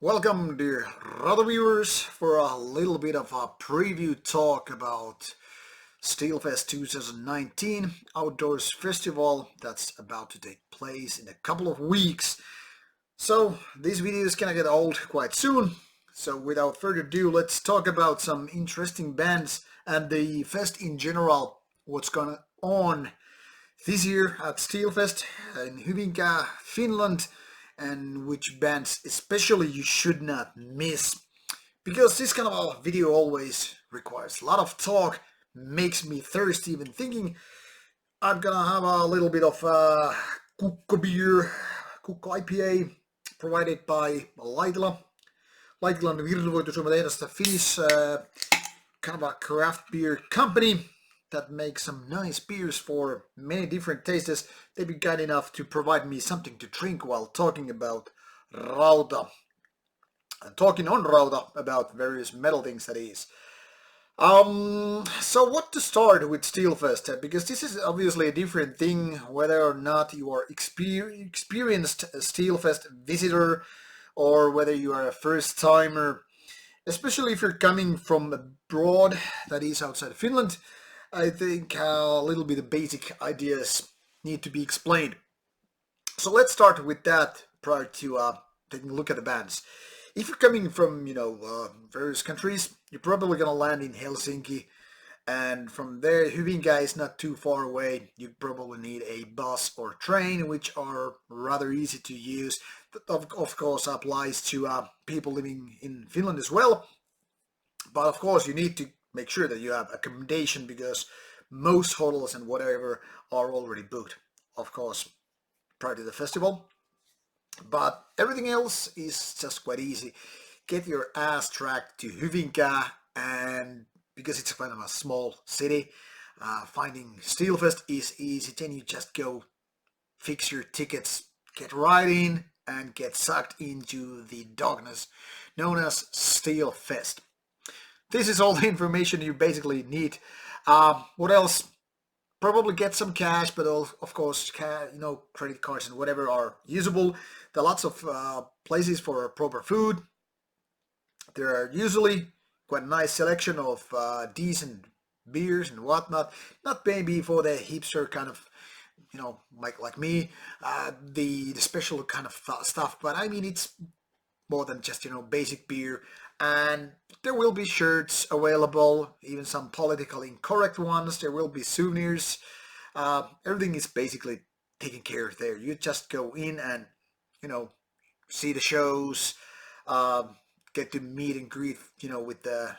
Welcome, dear Rauta viewers, for a little bit of a preview talk about Steelfest 2019 outdoors festival that's about to take place in a couple of weeks. So this video is gonna get old quite soon. So without further ado, let's talk about some interesting bands and the fest in general. What's going on this year at Steelfest in Hyvinkää, Finland, and which bands especially you should not miss. Because this kind of a video always requires a lot of talk, makes me thirsty even thinking. I'm gonna have a little bit of Kukko beer, Kukko IPA, provided by Laitila. Laitilan virtuvoitusuomatehdas, Finnish kind of a craft beer company that makes some nice beers for many different tastes. They've been kind enough to provide me something to drink while talking about Rauta. And talking on Rauta about various metal things that is. So what to start with Steelfest? Because this is obviously a different thing whether or not you are experienced Steelfest visitor or whether you are a first timer. Especially if you're coming from abroad, that is outside Finland, I think a little bit of basic ideas need to be explained. So let's start with that prior to taking a look at the bands. If you're coming from, various countries, you're probably going to land in Helsinki. And from there, Hyvinkää is not too far away. You probably need a bus or train, which are rather easy to use. That of course applies to people living in Finland as well. But of course, you need to make sure that you have accommodation because most hotels and whatever are already booked, of course, prior to the festival. But everything else is just quite easy. Get your ass tracked to Hyvinkää, and because it's kind of a small city, finding Steelfest is easy. Then you just go fix your tickets, get right in, and get sucked into the darkness known as Steelfest. This is all the information you basically need. What else? Probably get some cash, but of course, credit cards and whatever are usable. There are lots of places for proper food. There are usually quite a nice selection of decent beers and whatnot. Not maybe for the hipster kind of, like me, the special kind of stuff. But I mean, it's more than just basic beer. And there will be shirts available, even some politically incorrect ones. There will be souvenirs. Everything is basically taken care of there. You just go in and see the shows, get to meet and greet with the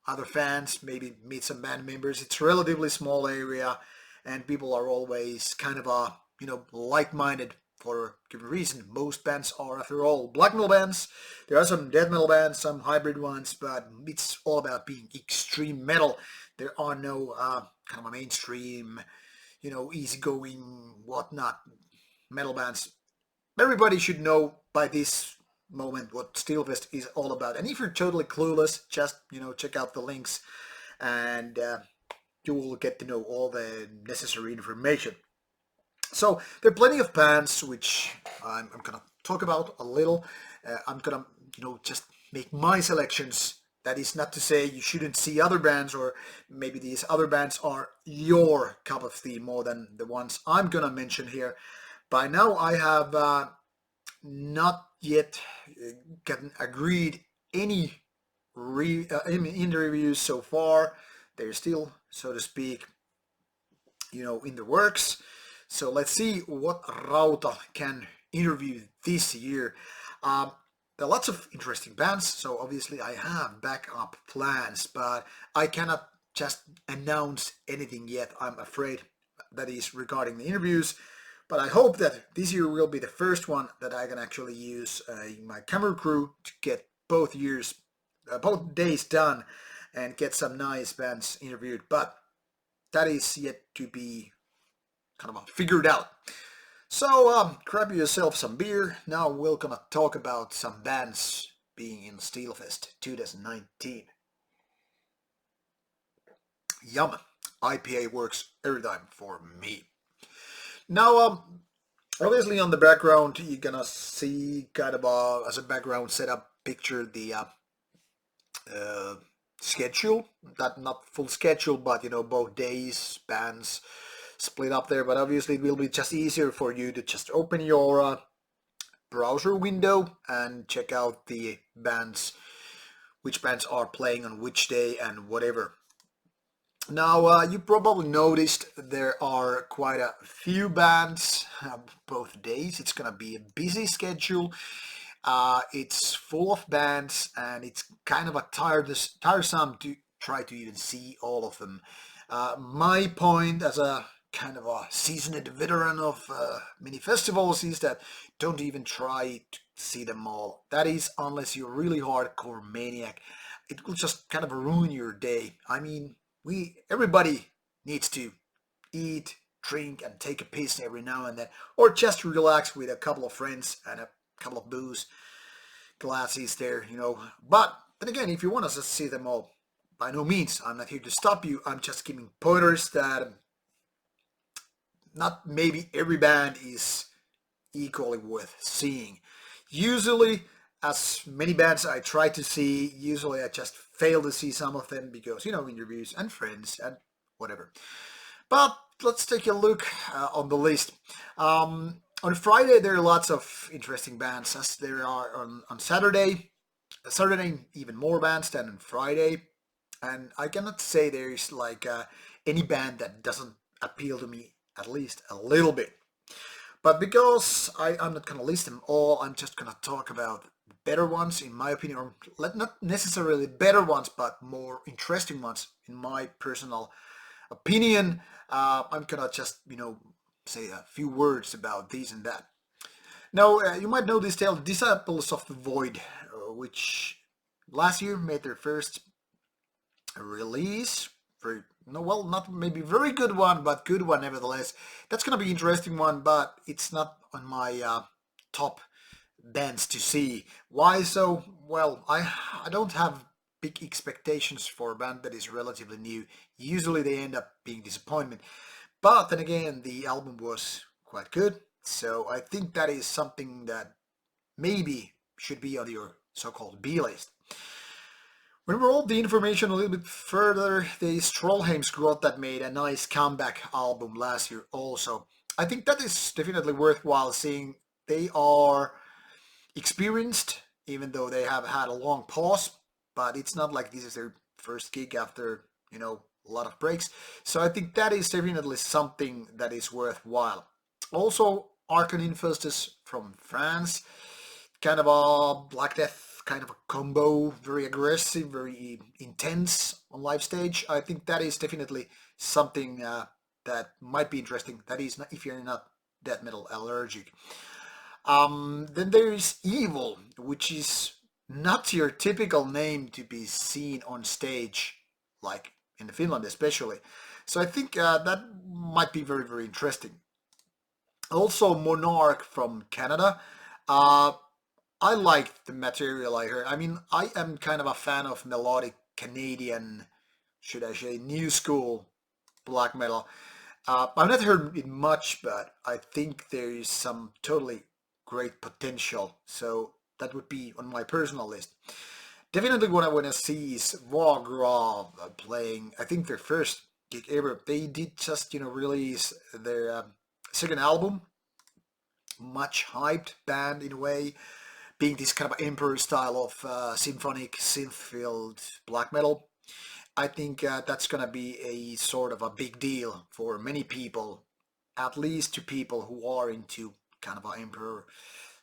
other fans, maybe meet some band members. It's a relatively small area, and people are always kind of like-minded for a given reason. Most bands are, after all, black metal bands. There are some death metal bands, some hybrid ones, but it's all about being extreme metal. There are no kind of a mainstream, easygoing, whatnot metal bands. Everybody should know by this moment what Steelfest is all about. And if you're totally clueless, just check out the links, and you will get to know all the necessary information. So there are plenty of bands which I'm gonna talk about a little. I'm gonna just make my selections. That is not to say you shouldn't see other bands, or maybe these other bands are your cup of tea more than the ones I'm gonna mention here. By now I have not yet gotten agreed any in the reviews so far. They're still, so to speak, in the works. So let's see what Rauta can interview this year. There are lots of interesting bands, so obviously I have backup plans, but I cannot just announce anything yet, I'm afraid. That is regarding the interviews. But I hope that this year will be the first one that I can actually use my camera crew to get both days done and get some nice bands interviewed. But that is yet to be kind of figured out. So grab yourself some beer. Now we're gonna talk about some bands being in Steelfest 2019. Yum. IPA works every time for me. Now Obviously, on the background, you're gonna see kind of as a background setup picture the uh, schedule. Not full schedule, but both days, bands split up there. But obviously, it will be just easier for you to just open your browser window and check out the bands, which bands are playing on which day and whatever. Now, you probably noticed there are quite a few bands both days. It's gonna be a busy schedule. It's full of bands, and it's kind of a tiresome to try to even see all of them. My point as a kind of a seasoned veteran of many festivals is that don't even try to see them all. That is, unless you're really hardcore maniac, it will just kind of ruin your day. I mean, everybody needs to eat, drink, and take a piss every now and then, or just relax with a couple of friends and a couple of booze glasses there. But then again, if you want us to see them all, by no means, I'm not here to stop you. I'm just giving pointers that not maybe every band is equally worth seeing. Usually, as many bands I try to see, usually I just fail to see some of them because, interviews and friends and whatever. But let's take a look on the list. On Friday, there are lots of interesting bands, as there are on Saturday. Saturday, even more bands than on Friday. And I cannot say there's like any band that doesn't appeal to me at least a little bit. But because I'm not going to list them all, I'm just going to talk about better ones, in my opinion, or not necessarily better ones, but more interesting ones, in my personal opinion. I'm going to just, say a few words about these and that. Now, you might know this tale, Disciples of the Void, which last year made their first release. Very, no, well, not maybe very good one, but good one nevertheless. That's gonna be interesting one, but it's not on my top bands to see. Why so? Well, I don't have big expectations for a band that is relatively new. Usually they end up being disappointment. But then again, the album was quite good, so I think that is something that maybe should be on your so-called B list. When we rolled the information a little bit further, the Strollheim Growth that made a nice comeback album last year also. I think that is definitely worthwhile seeing. They are experienced, even though they have had a long pause, but it's not like this is their first gig after, a lot of breaks. So I think that is definitely something that is worthwhile. Also, Arcan Infestus from France, kind of a Black Death kind of a combo, very aggressive, very intense on live stage. I think that is definitely something that might be interesting. That is, not, if you're not death metal allergic. Then there is Evil, which is not your typical name to be seen on stage, like in Finland especially. So I think that might be very, very interesting. Also, Monarch from Canada. Uh, I liked the material I heard. I mean, I am kind of a fan of melodic Canadian, should I say, new school black metal. I've not heard it much, but I think there is some totally great potential. So that would be on my personal list. Definitely what I want to see is Vagrov playing, I think their first gig ever. They did just, release their second album, much hyped band in a way, being this kind of emperor style of symphonic synth-filled black metal. I think that's gonna be a sort of a big deal for many people, at least to people who are into kind of an emperor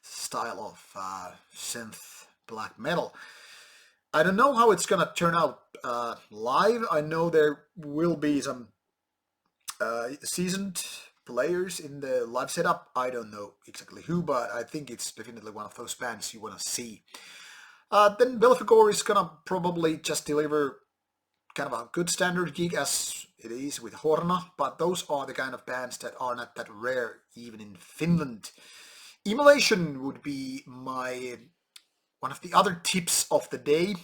style of synth black metal. I don't know how it's gonna turn out live. I know there will be some seasoned players in the live setup. I don't know exactly who, but I think it's definitely one of those bands you want to see. Then Belfagor is gonna probably just deliver kind of a good standard gig as it is with Horna, but those are the kind of bands that are not that rare even in Finland. Immolation would be my one of the other tips of the day.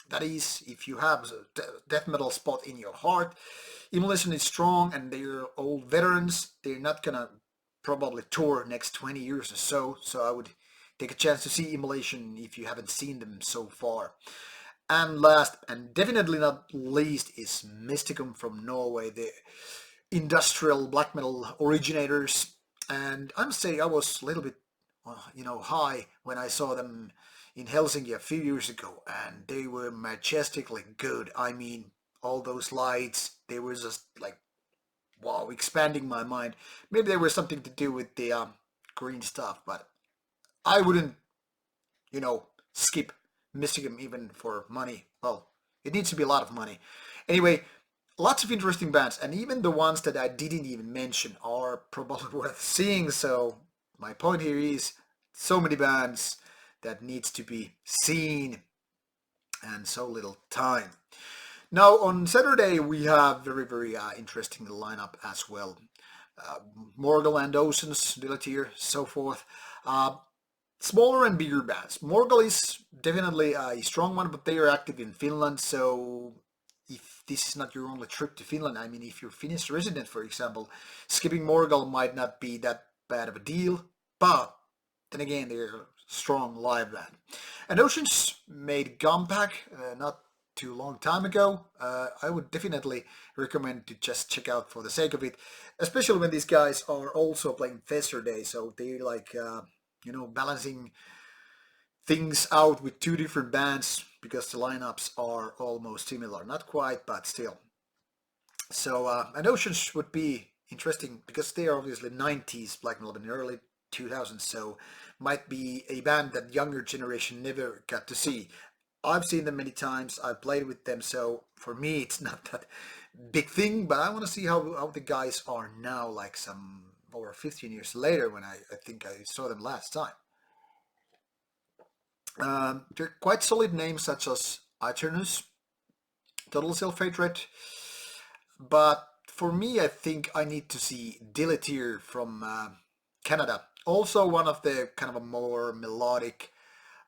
That is, if you have a death metal spot in your heart, Immolation is strong and they're old veterans. They're not gonna probably tour next 20 years or so. So I would take a chance to see Immolation if you haven't seen them so far. And last, and definitely not least, is Mysticum from Norway, the industrial black metal originators. And I must say, I was a little bit, high when I saw them in Helsinki a few years ago, and they were majestically good. I mean, all those lights, they were just like, wow, expanding my mind. Maybe there was something to do with the green stuff, but I wouldn't, skip Mysticum even for money. Well, it needs to be a lot of money. Anyway, lots of interesting bands, and even the ones that I didn't even mention are probably worth seeing. So my point here is so many bands that needs to be seen and so little time. Now on Saturday we have very interesting lineup as well. Morgul and Oceans, Dilatier, so forth. Smaller and bigger bands. Morgul is definitely a strong one, but they are active in Finland, so if this is not your only trip to Finland, I mean, if you're Finnish resident, for example, skipping Morgul might not be that bad of a deal, but then again, they're a strong live band. And Oceans made Gumpack not too long time ago. I would definitely recommend to just check out for the sake of it, especially when these guys are also playing Day, so they like balancing things out with two different bands because the lineups are almost similar. Not quite, but still. So, and Oceans would be interesting because they are obviously 90s black metal and early 2000s, so might be a band that younger generation never got to see. I've seen them many times, I've played with them, so for me it's not that big thing, but I want to see how the guys are now, like some over 15 years later when I think I saw them last time. They're quite solid names such as Eternus, Total Self-Hatred, but for me I think I need to see Dilatier from Canada. Also one of the kind of a more melodic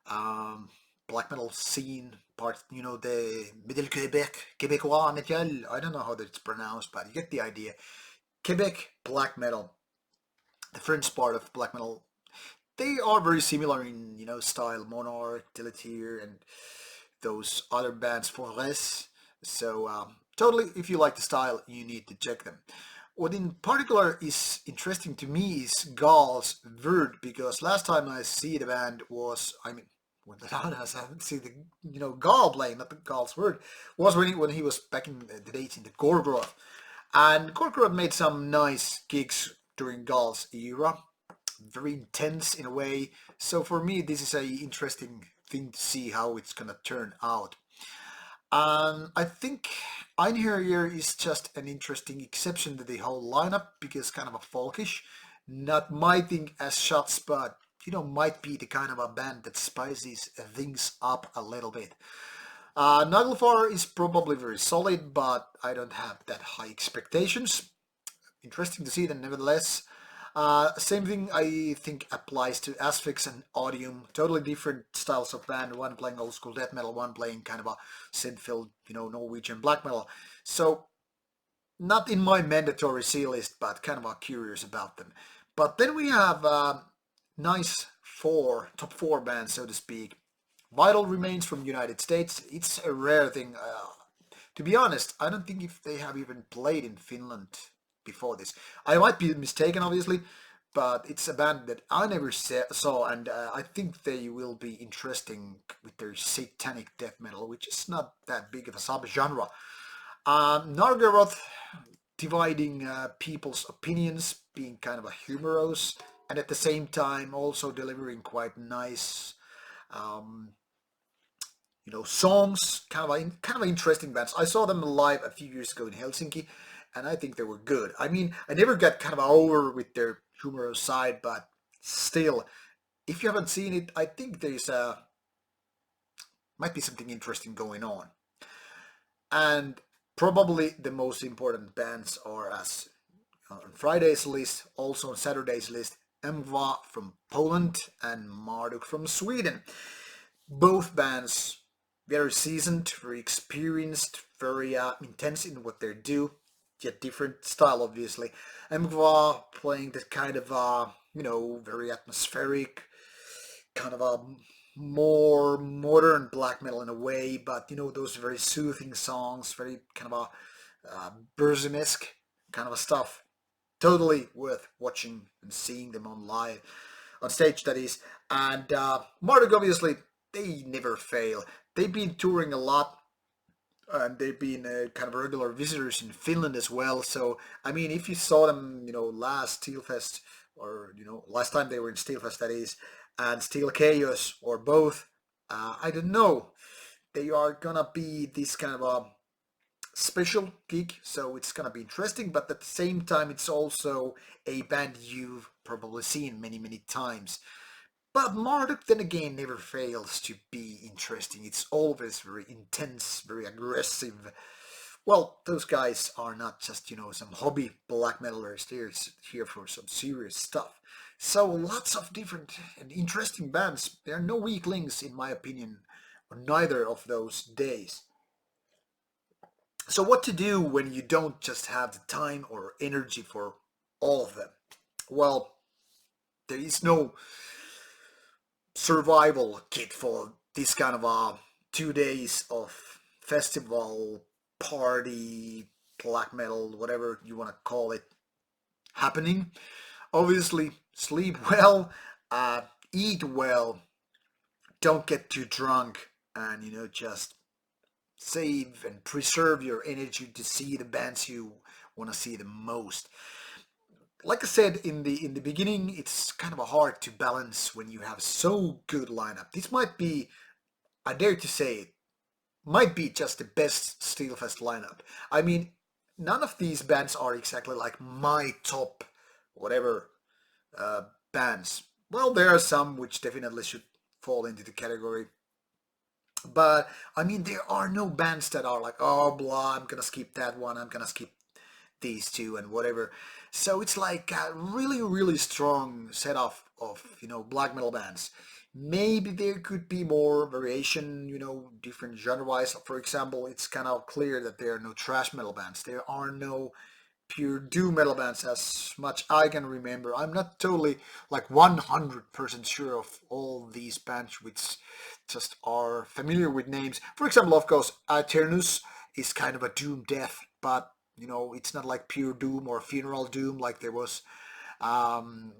black metal scene part, the Middle Quebec, Québécois metal, I don't know how that's pronounced, but you get the idea. Quebec black metal, the French part of black metal, they are very similar in style, Monarch, Dilatier, and those other bands, Forest. So totally, if you like the style, you need to check them. What in particular is interesting to me is Gaal's Word, because last time I see the band was, when the last I see the Gaal playing, not the Gaal's Word, was when he was back in the days in the Gorgoroth, and Gorgoroth made some nice gigs during Gaal's era, very intense in a way. So for me, this is a interesting thing to see how it's gonna turn out. I think Einherjar is just an interesting exception to the whole lineup because kind of a folkish, not my thing as shots, but might be the kind of a band that spices things up a little bit. Naglfar is probably very solid, but I don't have that high expectations. Interesting to see them nevertheless. Same thing I think applies to Asphyx and Odium. Totally different styles of band. One playing old school death metal, one playing kind of a synth-filled, Norwegian black metal. So not in my mandatory C list, but kind of curious about them. But then we have nice top four bands, so to speak. Vital Remains from United States. It's a rare thing. To be honest, I don't think if they have even played in Finland before this. I might be mistaken, obviously, but it's a band that I never saw, and I think they will be interesting with their satanic death metal, which is not that big of a subgenre. Nargaroth, dividing people's opinions, being kind of a humorous, and at the same time also delivering quite nice, songs. Kind of interesting bands. I saw them live a few years ago in Helsinki, and I think they were good. I mean, I never got kind of over with their humorous side, but still, if you haven't seen it, I think there's might be something interesting going on. And probably the most important bands are, as on Friday's list, also on Saturday's list, Mva from Poland and Marduk from Sweden. Both bands very seasoned, very experienced, very intense in what they do. yet different style, obviously. Mgwa playing that kind of, very atmospheric, kind of a more modern black metal in a way, but those very soothing songs, very kind of a Burzum-esque kind of a stuff. Totally worth watching and seeing them on live, on stage that is. And Marduk, obviously, they never fail. They've been touring a lot, and they've been kind of regular visitors in Finland as well. So I mean, if you saw them, last Steelfest, or last time they were in Steelfest, that is, and Steel Chaos, or both, I don't know. They are gonna be this kind of a special gig, so it's gonna be interesting. But at the same time, it's also a band you've probably seen many, many times. But Marduk, then again, never fails to be interesting. It's always very intense, very aggressive. Well, those guys are not just, some hobby black metalers. They're here for some serious stuff. So lots of different and interesting bands. There are no weak links, in my opinion, on neither of those days. So what to do when you don't just have the time or energy for all of them? Well, there is no survival kit for this kind of 2 days of festival, party, black metal, whatever you want to call it, happening. Obviously, sleep well, eat well, don't get too drunk, and just save and preserve your energy to see the bands you want to see the most. Like I said in the beginning, it's kind of hard to balance when you have so good lineup. This might be, I dare to say it, might be just the best Steelfest lineup. I mean, none of these bands are exactly like my top whatever bands. Well, there are some which definitely should fall into the category. But I mean, there are no bands that are like, oh, blah, I'm gonna skip that one, I'm gonna skip these two, and whatever. So it's like a really, really strong set of black metal bands. Maybe there could be more variation, different genre-wise. For example, it's kind of clear that there are no thrash metal bands. There are no pure doom metal bands as much I can remember. I'm not totally like 100% sure of all these bands which just are familiar with names. For example, of course, Aeternus is kind of a doom death, but it's not like pure doom or funeral doom like there was um,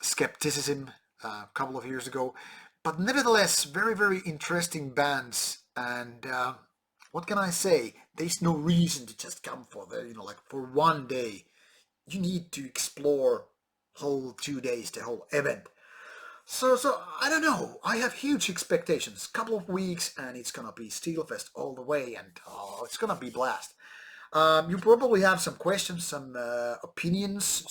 Skepticism a couple of years ago. But nevertheless, very, very interesting bands. And what can I say? There's no reason to just come for like for one day. You need to explore whole 2 days, the whole event. So I don't know. I have huge expectations. Couple of weeks, and it's gonna be Steelfest all the way, and it's gonna be blast. You probably have some questions, some opinions,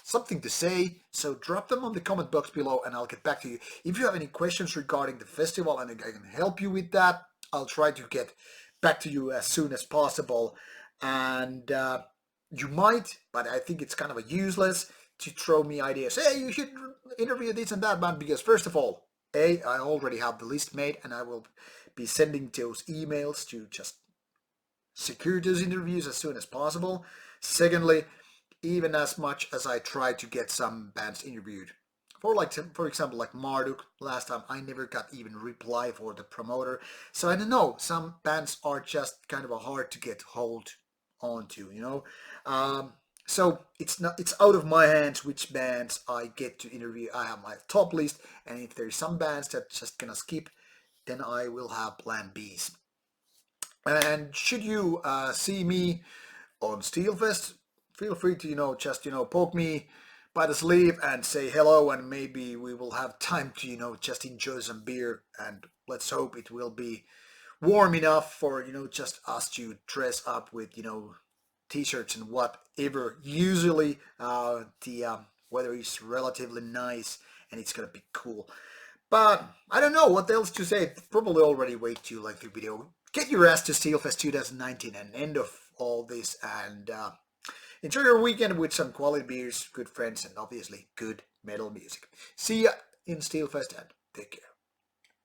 something to say. So drop them on the comment box below, and I'll get back to you. If you have any questions regarding the festival, and I can help you with that, I'll try to get back to you as soon as possible. And you might, but I think it's kind of a useless to throw me ideas. Hey, you should interview this and that band, because first of all, I already have the list made, and I will be sending those emails to just secure those interviews as soon as possible. Secondly, even as much as I try to get some bands interviewed. For example, like Marduk, last time I never got even reply for the promoter. So I don't know, some bands are just kind of a hard to get hold onto. So it's out of my hands which bands I get to interview. I have my top list, and if there's some bands that just gonna skip, then I will have plan Bs. And should you see me on Steelfest, feel free to just poke me by the sleeve and say hello, and maybe we will have time to just enjoy some beer, and let's hope it will be warm enough for just us to dress up with t-shirts and whatever. Usually the weather is relatively nice, and it's gonna be cool. But I don't know what else to say. Probably already way too like the video. Get your ass to Steelfest 2019 and end of all this, and enjoy your weekend with some quality beers, good friends, and obviously good metal music. See ya in Steelfest, and take care.